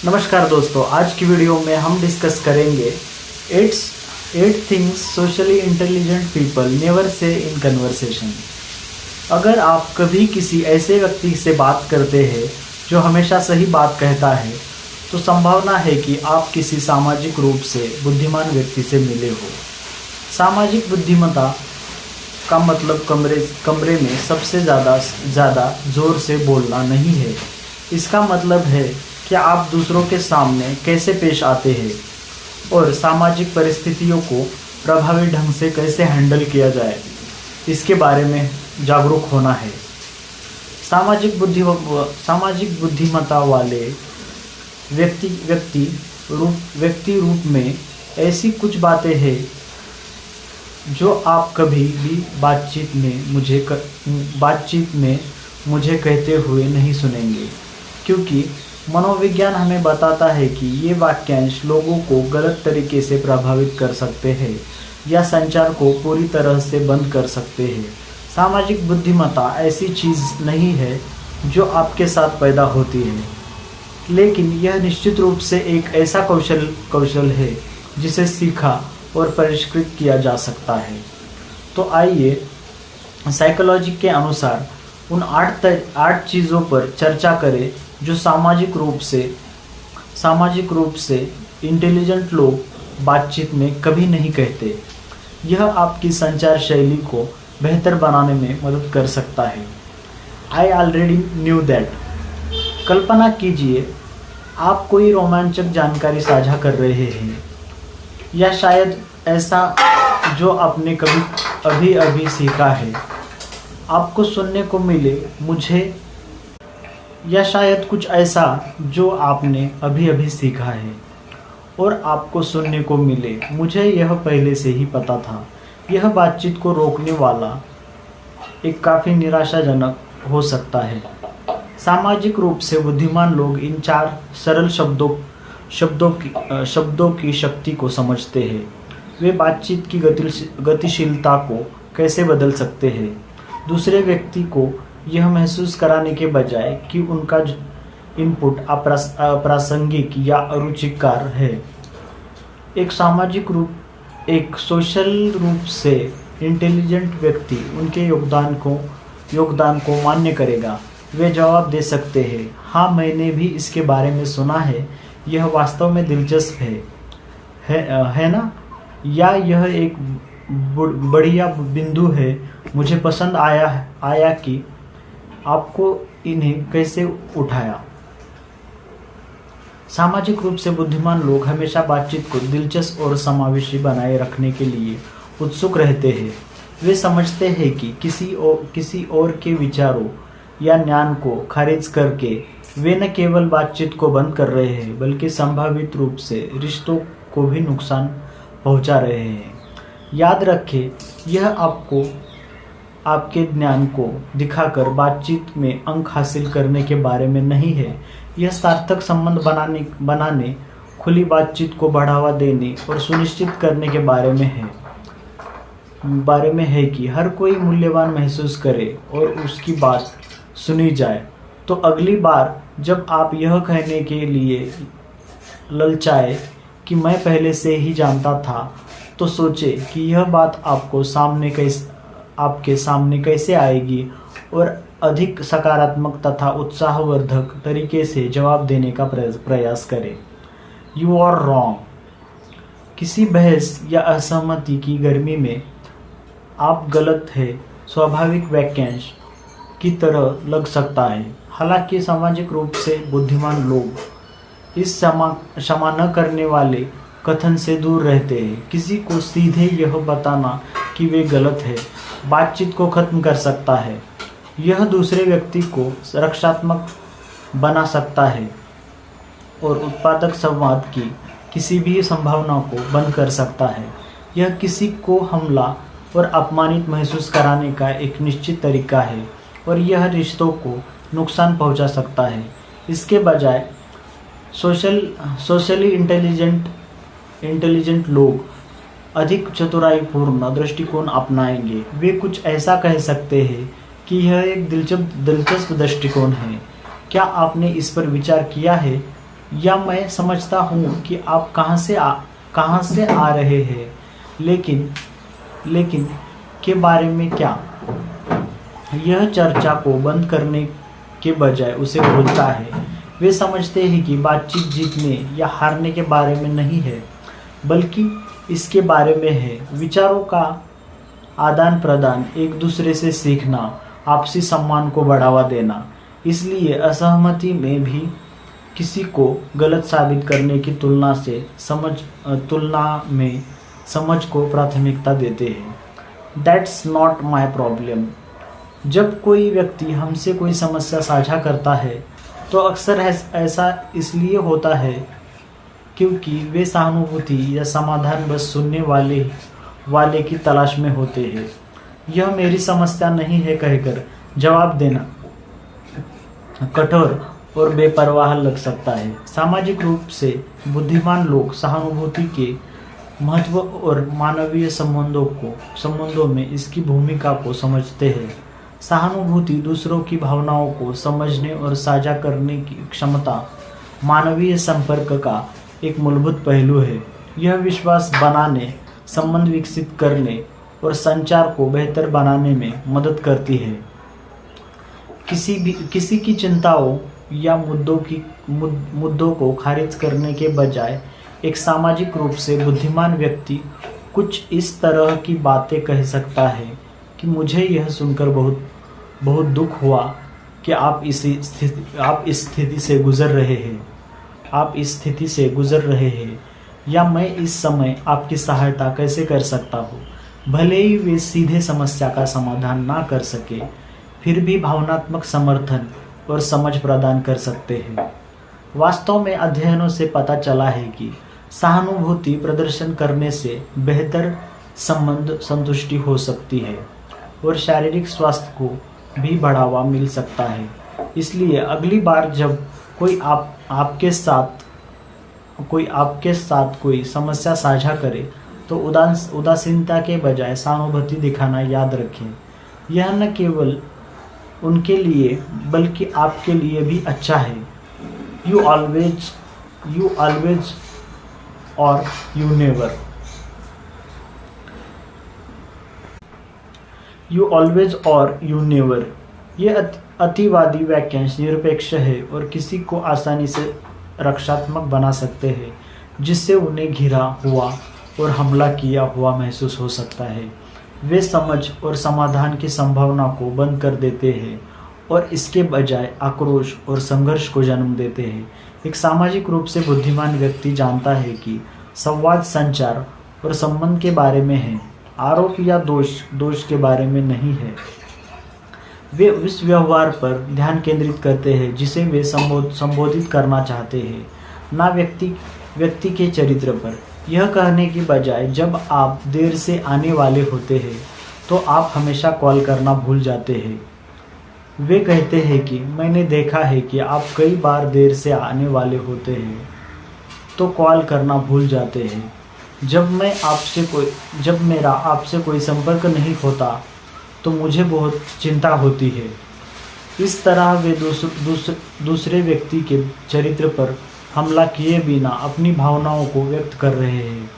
नमस्कार दोस्तों, आज की वीडियो में हम डिस्कस करेंगे 8 things socially intelligent people never say in conversation. अगर आप कभी किसी ऐसे व्यक्ति से बात करते हैं जो हमेशा सही बात कहता है, तो संभावना है कि आप किसी सामाजिक रूप से बुद्धिमान व्यक्ति से मिले हो। सामाजिक बुद्धिमत्ता का मतलब कमरे में सबसे ज़्यादा ज़ोर से बोलना नहीं है। इसका मतलब है कि आप दूसरों के सामने कैसे पेश आते हैं और सामाजिक परिस्थितियों को प्रभावी ढंग से कैसे हैंडल किया जाए, इसके बारे में जागरूक होना है। सामाजिक बुद्धिमत्ता वाले व्यक्ति रूप में ऐसी कुछ बातें हैं जो आप कभी भी बातचीत में मुझे कहते हुए नहीं सुनेंगे, क्योंकि मनोविज्ञान हमें बताता है कि ये वाक्यांश लोगों को गलत तरीके से प्रभावित कर सकते हैं या संचार को पूरी तरह से बंद कर सकते हैं। सामाजिक बुद्धिमत्ता ऐसी चीज़ नहीं है जो आपके साथ पैदा होती है, लेकिन यह निश्चित रूप से एक ऐसा कौशल है जिसे सीखा और परिष्कृत किया जा सकता है। तो आइए साइकोलॉजी के अनुसार उन 8 चीज़ों पर चर्चा करें जो सामाजिक रूप से इंटेलिजेंट लोग बातचीत में कभी नहीं कहते। यह आपकी संचार शैली को बेहतर बनाने में मदद कर सकता है। I already knew that. कल्पना कीजिए आप कोई रोमांचक जानकारी साझा कर रहे हैं, या शायद ऐसा जो आपने कभी अभी सीखा है आपको सुनने को मिले या शायद कुछ ऐसा जो आपने अभी सीखा है और आपको सुनने को मिले मुझे यह पहले से ही पता था। यह बातचीत को रोकने वाला एक काफ़ी निराशाजनक हो सकता है। सामाजिक रूप से बुद्धिमान लोग इन 4 सरल शब्दों की शक्ति को समझते हैं। वे बातचीत की गतिशीलता को कैसे बदल सकते हैं, दूसरे व्यक्ति को यह महसूस कराने के बजाय कि उनका इनपुट अप्रासंगिक या अरुचिकर है। एक सोशल रूप से इंटेलिजेंट व्यक्ति उनके योगदान को मान्य करेगा। वे जवाब दे सकते हैं, हाँ मैंने भी इसके बारे में सुना है, यह वास्तव में दिलचस्प है ना, या यह एक बढ़िया बिंदु है, मुझे पसंद आया कि आपको इन्हें कैसे उठाया। सामाजिक रूप से बुद्धिमान लोग हमेशा बातचीत को दिलचस्प और समावेशी बनाए रखने के लिए उत्सुक रहते हैं। वे समझते हैं कि किसी और के विचारों या ज्ञान को खारिज करके वे न केवल बातचीत को बंद कर रहे हैं, बल्कि संभावित रूप से रिश्तों को भी नुकसान पहुंचा रहे हैं। याद रखें, यह आपके ज्ञान को दिखाकर बातचीत में अंक हासिल करने के बारे में नहीं है। यह सार्थक संबंध बनाने, खुली बातचीत को बढ़ावा देने और सुनिश्चित करने के बारे में है कि हर कोई मूल्यवान महसूस करे और उसकी बात सुनी जाए। तो अगली बार जब आप यह कहने के लिए ललचाए कि मैं पहले से ही जानता था, तो सोचें कि यह बात आपके सामने कैसे आएगी और अधिक सकारात्मक तथा उत्साहवर्धक तरीके से जवाब देने का प्रयास करें। You are wrong. किसी बहस या असहमति की गर्मी में आप गलत है स्वाभाविक वाक्यांश की तरह लग सकता है। हालांकि सामाजिक रूप से बुद्धिमान लोग इस क्षमा न करने वाले कथन से दूर रहते हैं। किसी को सीधे यह बताना कि वे गलत है बातचीत को खत्म कर सकता है। यह दूसरे व्यक्ति को रक्षात्मक बना सकता है और उत्पादक संवाद की किसी भी संभावना को बंद कर सकता है। यह किसी को हमला और अपमानित महसूस कराने का एक निश्चित तरीका है और यह रिश्तों को नुकसान पहुंचा सकता है। इसके बजाय सोशली इंटेलिजेंट लोग अधिक चतुराईपूर्ण दृष्टिकोण अपनाएंगे। वे कुछ ऐसा कह सकते हैं कि यह एक दिलचस्प दृष्टिकोण है, क्या आपने इस पर विचार किया है? या मैं समझता हूँ कि आप कहाँ से आ रहे हैं, लेकिन के बारे में क्या। यह चर्चा को बंद करने के बजाय उसे खोलता है। वे समझते हैं कि बातचीत जीतने या हारने के बारे में नहीं है, बल्कि इसके बारे में है। विचारों का आदान प्रदान, एक दूसरे से सीखना, आपसी सम्मान को बढ़ावा देना। इसलिए असहमति में भी किसी को गलत साबित करने की तुलना में समझ को प्राथमिकता देते हैं। That's not my problem. जब कोई व्यक्ति हमसे कोई समस्या साझा करता है तो अक्सर ऐसा इसलिए होता है क्योंकि वे सहानुभूति या समाधान बस सुनने वाले की तलाश में होते हैं। यह मेरी समस्या नहीं है कहकर जवाब देना कठोर और बेपरवाह लग सकता है। सामाजिक रूप से बुद्धिमान लोग सहानुभूति के महत्व और मानवीय संबंधों में इसकी भूमिका को समझते हैं। सहानुभूति दूसरों की भावनाओं को समझने और साझा करने की क्षमता मानवीय संपर्क का एक मूलभूत पहलू है। यह विश्वास बनाने, संबंध विकसित करने और संचार को बेहतर बनाने में मदद करती है। किसी की चिंताओं या मुद्दों को खारिज करने के बजाय एक सामाजिक रूप से बुद्धिमान व्यक्ति कुछ इस तरह की बातें कह सकता है कि मुझे यह सुनकर बहुत दुख हुआ कि आप इस स्थिति से गुजर रहे हैं, या मैं इस समय आपकी सहायता कैसे कर सकता हूँ। भले ही वे सीधे समस्या का समाधान ना कर सके, फिर भी भावनात्मक समर्थन और समझ प्रदान कर सकते हैं। वास्तव में अध्ययनों से पता चला है कि सहानुभूति प्रदर्शन करने से बेहतर संबंध संतुष्टि हो सकती है और शारीरिक स्वास्थ्य को भी बढ़ावा मिल सकता है। इसलिए अगली बार जब कोई आपके साथ कोई समस्या साझा करे तो उदासीनता के बजाय सहानुभूति दिखाना याद रखें। यह न केवल उनके लिए बल्कि आपके लिए भी अच्छा है। यू ऑलवेज और यू नेवर। यू ऑलवेज और यू नेवर। ये अतिवादी वाक्यांश निरपेक्ष है और किसी को आसानी से रक्षात्मक बना सकते हैं, जिससे उन्हें घिरा हुआ और हमला किया हुआ महसूस हो सकता है। वे समझ और समाधान की संभावना को बंद कर देते हैं और इसके बजाय आक्रोश और संघर्ष को जन्म देते हैं। एक सामाजिक रूप से बुद्धिमान व्यक्ति जानता है कि संवाद संचार और संबंध के बारे में है, आरोप या दोष के बारे में नहीं है। वे उस व्यवहार पर ध्यान केंद्रित करते हैं जिसे वे संबोधित करना चाहते हैं, ना व्यक्ति के चरित्र पर। यह कहने की बजाय जब आप देर से आने वाले होते हैं तो आप हमेशा कॉल करना भूल जाते हैं। वे कहते हैं कि मैंने देखा है कि आप कई बार देर से आने वाले होते हैं तो कॉल करना भूल जाते हैं। जब मेरा आपसे कोई संपर्क नहीं होता तो मुझे बहुत चिंता होती है। इस तरह वे दूसरे व्यक्ति के चरित्र पर हमला किए बिना अपनी भावनाओं को व्यक्त कर रहे हैं।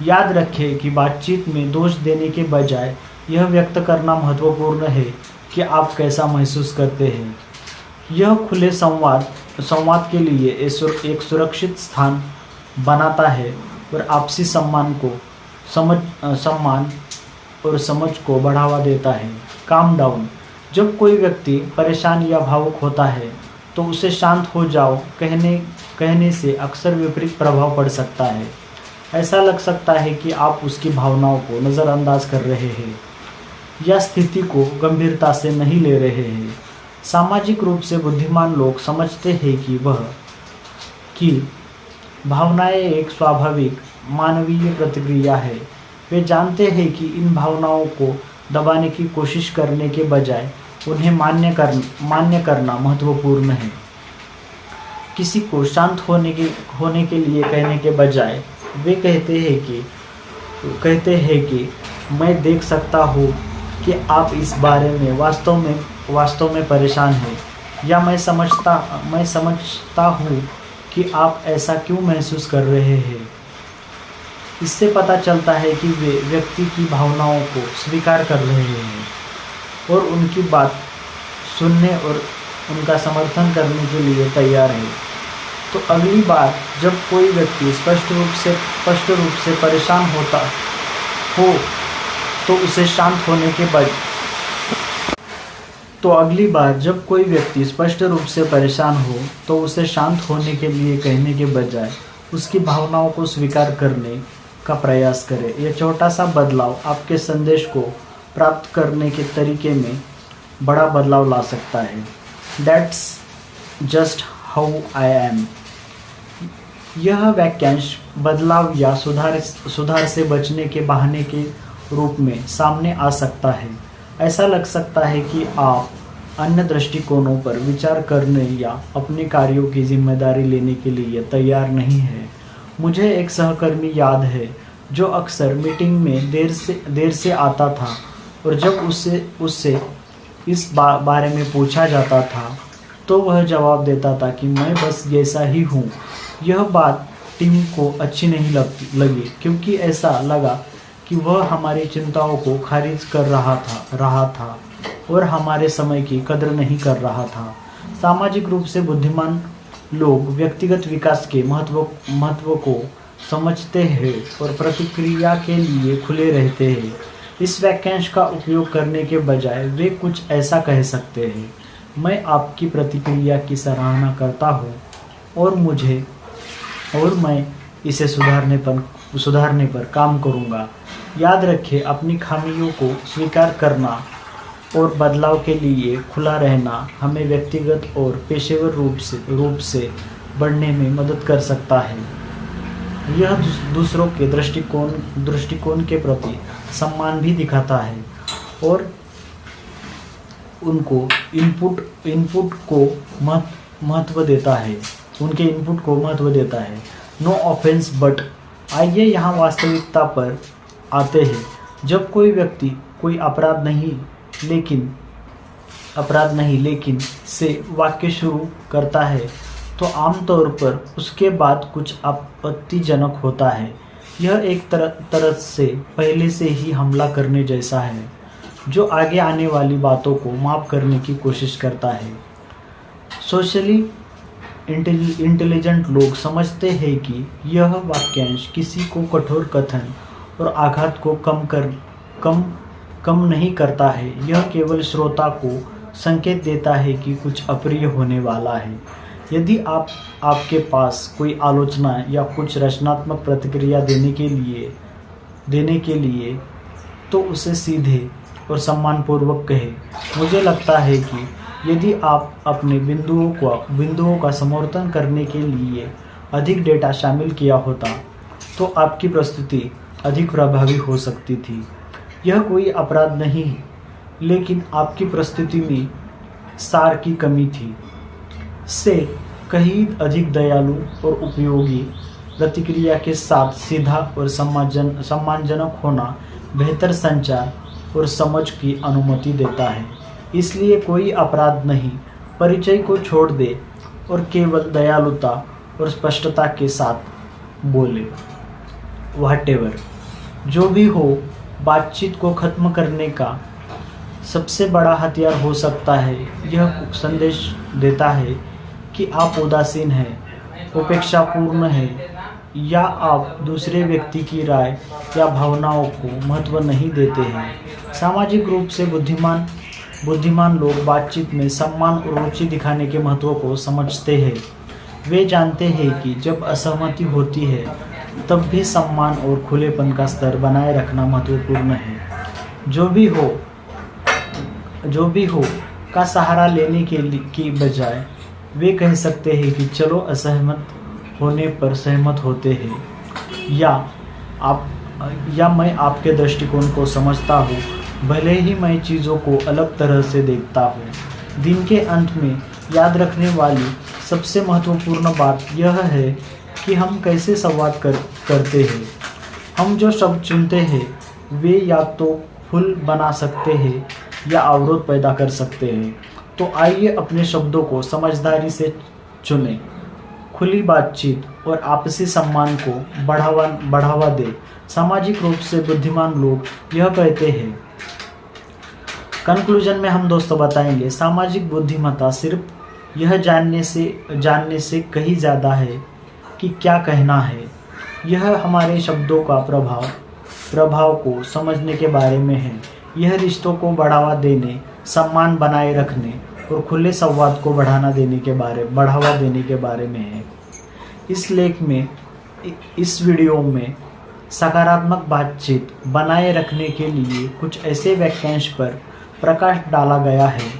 याद रखें कि बातचीत में दोष देने के बजाय यह व्यक्त करना महत्वपूर्ण है कि आप कैसा महसूस करते हैं। यह खुले संवाद के लिए एक सुरक्षित स्थान बनाता है और आपसी सम्मान और समझ को बढ़ावा देता है। Calm down. जब कोई व्यक्ति परेशान या भावुक होता है तो उसे शांत हो जाओ कहने से अक्सर विपरीत प्रभाव पड़ सकता है। ऐसा लग सकता है कि आप उसकी भावनाओं को नज़रअंदाज कर रहे हैं या स्थिति को गंभीरता से नहीं ले रहे हैं। सामाजिक रूप से बुद्धिमान लोग समझते हैं कि भावनाएं एक स्वाभाविक मानवीय प्रतिक्रिया है। वे जानते हैं कि इन भावनाओं को दबाने की कोशिश करने के बजाय उन्हें मान्य करना महत्वपूर्ण है। किसी को शांत होने के लिए कहने के बजाय वे कहते हैं कि मैं देख सकता हूँ कि आप इस बारे में वास्तव में परेशान हैं, या मैं समझता हूँ कि आप ऐसा क्यों महसूस कर रहे हैं। इससे पता चलता है कि वे व्यक्ति की भावनाओं को स्वीकार कर रहे हैं और उनकी बात सुनने और उनका समर्थन करने के लिए तैयार है। तो अगली बार जब कोई व्यक्ति स्पष्ट रूप से परेशान होता हो तो उसे शांत होने के बाद तो अगली बार जब कोई व्यक्ति स्पष्ट रूप से परेशान हो तो उसे शांत होने के लिए कहने के बजाय उसकी भावनाओं को स्वीकार करने का प्रयास करें। यह छोटा सा बदलाव आपके संदेश को प्राप्त करने के तरीके में बड़ा बदलाव ला सकता है। That's just how I am। यह वाक्यांश बदलाव या सुधार से बचने के बहाने के रूप में सामने आ सकता है। ऐसा लग सकता है कि आप अन्य दृष्टिकोणों पर विचार करने या अपने कार्यों की जिम्मेदारी लेने के लिए तैयार नहीं है। मुझे एक सहकर्मी याद है जो अक्सर मीटिंग में देर से आता था और जब उससे इस बारे में पूछा जाता था तो वह जवाब देता था कि मैं बस जैसा ही हूँ। यह बात टीम को अच्छी नहीं लगी क्योंकि ऐसा लगा कि वह हमारी चिंताओं को खारिज कर रहा था और हमारे समय की कदर नहीं कर रहा था। सामाजिक रूप से बुद्धिमान लोग व्यक्तिगत विकास के महत्व को समझते हैं और प्रतिक्रिया के लिए खुले रहते हैं। इस वाक्यांश का उपयोग करने के बजाय वे कुछ ऐसा कह सकते हैं, मैं आपकी प्रतिक्रिया की सराहना करता हूँ और मैं इसे सुधारने पर काम करूँगा। याद रखें, अपनी खामियों को स्वीकार करना और बदलाव के लिए खुला रहना हमें व्यक्तिगत और पेशेवर रूप से बढ़ने में मदद कर सकता है। यह दूसरों के दृष्टिकोण के प्रति सम्मान भी दिखाता है और उनको इनपुट को महत्व देता है। No offence but. आइए यहाँ वास्तविकता पर आते हैं। जब कोई व्यक्ति कोई अपराध नहीं लेकिन से वाक्य शुरू करता है तो आमतौर पर उसके बाद कुछ आपत्तिजनक होता है। यह एक तरह से पहले से ही हमला करने जैसा है जो आगे आने वाली बातों को माफ करने की कोशिश करता है। सोशली इंटेलिजेंट लोग समझते हैं कि यह वाक्यांश किसी को कठोर कथन और आघात को कम नहीं करता है। यह केवल श्रोता को संकेत देता है कि कुछ अप्रिय होने वाला है। यदि आपके पास कोई आलोचना या कुछ रचनात्मक प्रतिक्रिया देने के लिए तो उसे सीधे और सम्मानपूर्वक कहे। मुझे लगता है कि यदि आप अपने बिंदुओं का समर्थन करने के लिए अधिक डेटा शामिल किया होता तो आपकी प्रस्तुति अधिक प्रभावी हो सकती थी। यह कोई अपराध नहीं लेकिन आपकी प्रस्तुति में सार की कमी थी। से कहीं अधिक दयालु और उपयोगी प्रतिक्रिया के साथ सीधा और सम्मानजनक होना बेहतर संचार और समझ की अनुमति देता है। इसलिए कोई अपराध नहीं, परिचय को छोड़ दे और केवल दयालुता और स्पष्टता के साथ बोले। व्हाटएवर जो भी हो, बातचीत को खत्म करने का सबसे बड़ा हथियार हो सकता है। यह संदेश देता है कि आप उदासीन हैं, उपेक्षापूर्ण हैं या आप दूसरे व्यक्ति की राय या भावनाओं को महत्व नहीं देते हैं। सामाजिक रूप से बुद्धिमान लोग बातचीत में सम्मान और रुचि दिखाने के महत्व को समझते हैं। वे जानते हैं कि जब असहमति होती है तब भी सम्मान और खुलेपन का स्तर बनाए रखना महत्वपूर्ण है। जो भी हो का सहारा लेने की बजाय वे कह सकते हैं कि चलो असहमत होने पर सहमत होते हैं, या मैं आपके दृष्टिकोण को समझता हूँ, भले ही मैं चीज़ों को अलग तरह से देखता हूँ। दिन के अंत में याद रखने वाली सबसे महत्वपूर्ण बात यह है कि हम कैसे संवाद करते हैं। हम जो शब्द चुनते हैं वे या तो पुल बना सकते हैं या अवरोध पैदा कर सकते हैं। तो आइए अपने शब्दों को समझदारी से चुनें। खुली बातचीत और आपसी सम्मान को बढ़ावा दे। सामाजिक रूप से बुद्धिमान लोग यह कहते हैं। कंक्लूजन में हम दोस्तों बताएंगे, सामाजिक बुद्धिमत्ता सिर्फ यह जानने से कहीं ज़्यादा है कि क्या कहना है। यह हमारे शब्दों का प्रभाव को समझने के बारे में है। यह रिश्तों को बढ़ावा देने, सम्मान बनाए रखने और खुले संवाद को बढ़ावा देने के बारे में है। इस वीडियो में सकारात्मक बातचीत बनाए रखने के लिए कुछ ऐसे वाक्यांश पर प्रकाश डाला गया है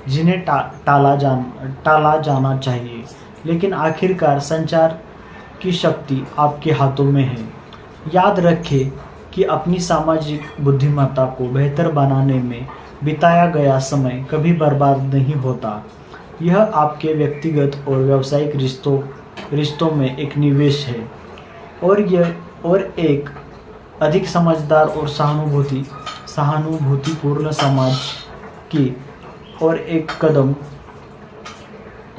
जिन्हें टाला जाना चाहिए, लेकिन आखिरकार संचार की शक्ति आपके हाथों में है। याद रखें कि अपनी सामाजिक बुद्धिमत्ता को बेहतर बनाने में बिताया गया समय कभी बर्बाद नहीं होता। यह आपके व्यक्तिगत और व्यावसायिक रिश्तों में एक निवेश है और एक अधिक समझदार और सहानुभूतिपूर्ण समाज की और एक कदम।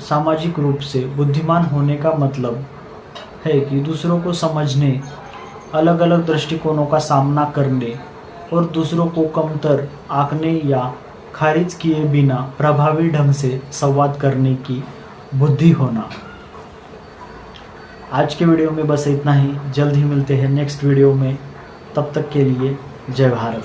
सामाजिक रूप से बुद्धिमान होने का मतलब है कि दूसरों को समझने, अलग अलग दृष्टिकोणों का सामना करने और दूसरों को कमतर आंकने या खारिज किए बिना प्रभावी ढंग से संवाद करने की बुद्धि होना। आज के वीडियो में बस इतना ही। जल्द ही मिलते हैं नेक्स्ट वीडियो में। तब तक के लिए जय भारत।